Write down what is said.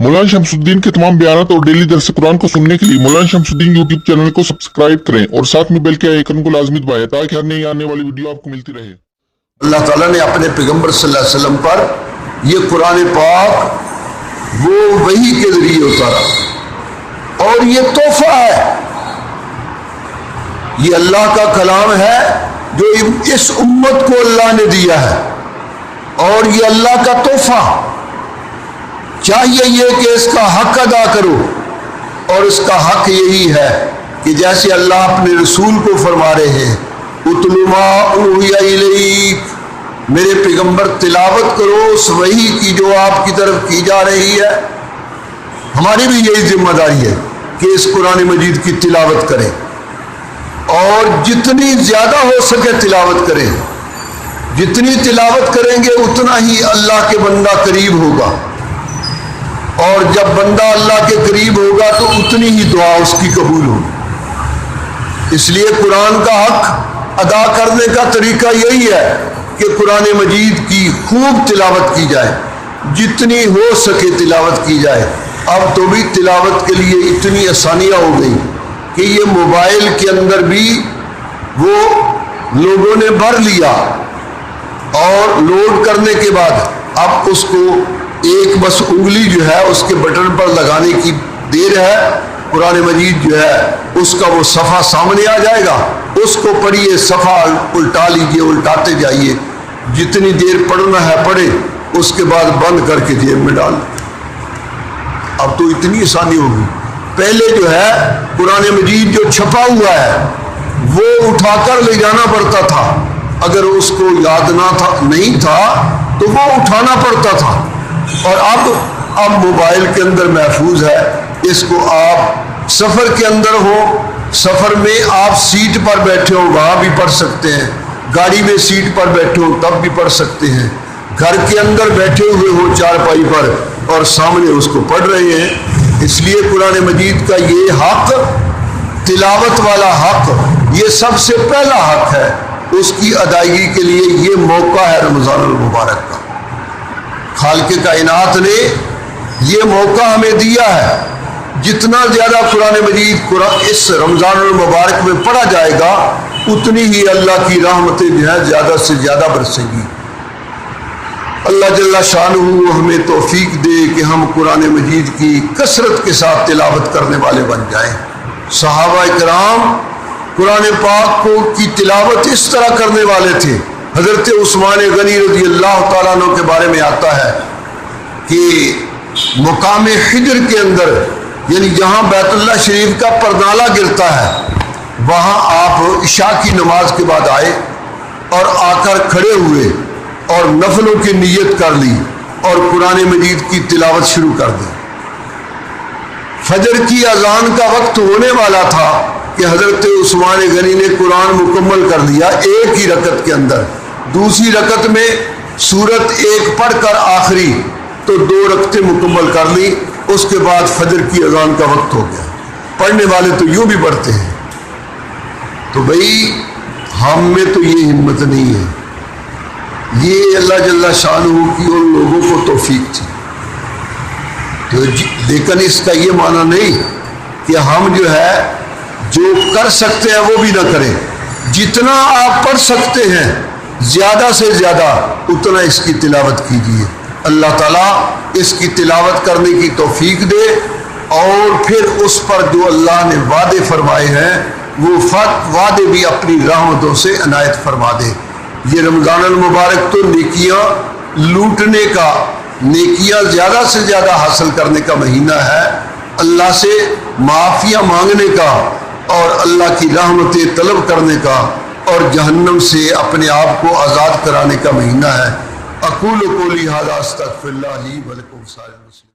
मौलाना शमसुद्दीन के तमाम बयानात और डेली दर्स कुरान को सुनने के लिए मौलाना शमसुद्दीन यूट्यूब चैनल को सब्सक्राइब करें और साथ में बेल के आइकन को लाजमी दबाएं ताकि हर नई आने वाली वीडियो आपको मिलती रहे। अल्लाह ताला ने अपने पैगंबर सल्लल्लाहु अलैहि वसल्लम पर ये कुरान पाक वो वही के जरिए उतारा और ये तोहफा है, ये अल्लाह का कलाम है जो इस उम्मत को अल्लाह ने दिया है और ये अल्लाह का तोहफा। चाहिए ये कि इसका हक अदा करो और इसका हक यही है कि जैसे अल्लाह अपने रसूल को फरमा रहे हैं, उतलु मा उहिया इलैक, मेरे पैगंबर तिलावत करो उस वही की जो आपकी तरफ की जा रही है। हमारी भी यही जिम्मेदारी है कि इस कुरान मजीद की तिलावत करें और जितनी ज्यादा हो सके तिलावत करें। जितनी तिलावत करेंगे उतना ही अल्लाह के बंदा करीब होगा और जब बंदा अल्लाह के करीब होगा तो उतनी ही दुआ उसकी कबूल होगी। इसलिए कुरान का हक अदा करने का तरीका यही है कि कुरान मजीद की खूब तिलावत की जाए, जितनी हो सके तिलावत की जाए। अब तो भी तिलावत के लिए इतनी आसानियाँ हो गई कि ये मोबाइल के अंदर भी वो लोगों ने भर लिया और लोड करने के बाद अब उसको एक बस उंगली जो है उसके बटन पर लगाने की देर है, कुरान मजीद जो है उसका वो सफ़ा सामने आ जाएगा, उसको पढ़िए, सफ़ा उल्टा लीजिए, उल्टाते जाइए, जितनी देर पढ़ना है पढ़े, उसके बाद बंद करके जेब में डाल। अब तो इतनी आसानी होगी। पहले जो है कुरान मजीद जो छपा हुआ है वो उठाकर ले जाना पड़ता था, अगर उसको याद ना था नहीं था तो वो उठाना पड़ता था। और अब मोबाइल के अंदर महफूज है, इसको आप सफ़र के अंदर हो, सफ़र में आप सीट पर बैठे हो वहाँ भी पढ़ सकते हैं, गाड़ी में सीट पर बैठे हो तब भी पढ़ सकते हैं, घर के अंदर बैठे हुए हो चारपाई पर और सामने उसको पढ़ रहे हैं। इसलिए कुरान मजीद का ये हक, तिलावत वाला हक, ये सबसे पहला हक है। उसकी अदायगी के लिए ये मौका है रमज़ान मुबारक का। खालिक़ कायनात ने ये मौका हमें दिया है। जितना ज़्यादा कुरान मजीद इस रमज़ान मुबारक में पढ़ा जाएगा उतनी ही अल्लाह की रहमतें जो है ज़्यादा से ज़्यादा बरसेंगी। अल्लाह जल्ला शानुहु हमें तौफीक दे कि हम कुरान मजीद की कसरत के साथ तिलावत करने वाले बन जाएं। सहाबा इकराम कुरान पाक को की तिलावत इस तरह करने वाले थे। हज़रत उस्मान गनी रज़ी अल्लाह तआला अन्हु के बारे में आता है कि मुकाम हिजर के अंदर, यानी जहाँ बैतुल्लाह शरीफ का परनाला गिरता है, वहाँ आप इशा की नमाज के बाद आए और आकर खड़े हुए और नफलों की नीयत कर ली और कुरान मजीद की तिलावत शुरू कर दी। फजर की अजान का वक्त होने वाला था कि हज़रत उस्मान गनी ने कुरान मुकम्मल कर लिया एक ही रकत के अंदर। दूसरी रकत में सूरत एक पढ़कर आखिरी तो 2 रकतें मुकम्मल कर ली। उसके बाद फजर की अजान का वक्त हो गया। पढ़ने वाले तो यूं भी पढ़ते हैं। तो भाई हम में तो ये हिम्मत नहीं है। ये अल्लाह जल्ला शानुहु की उन लोगों को तौफीक थी। तो लेकिन इसका ये माना नहीं कि हम जो है जो कर सकते हैं वो भी ना करें। जितना आप पढ़ सकते हैं ज़्यादा से ज़्यादा उतना इसकी तिलावत कीजिए। अल्लाह ताला इसकी तिलावत करने की तौफीक दे और फिर उस पर जो अल्लाह ने वादे फरमाए हैं वो वादे भी अपनी रहमतों से इनायत फरमा दे। ये रमज़ान मुबारक तो नेकियां लूटने का, नेकियां ज़्यादा से ज़्यादा हासिल करने का महीना है, अल्लाह से माफ़िया मांगने का और अल्लाह की रहमतें तलब करने का और जहन्नम से अपने आप को आज़ाद कराने का महीना है। अक़ूलु क़ौली हाज़ा अस्तग़फ़िरुल्लाह ली व लकुम।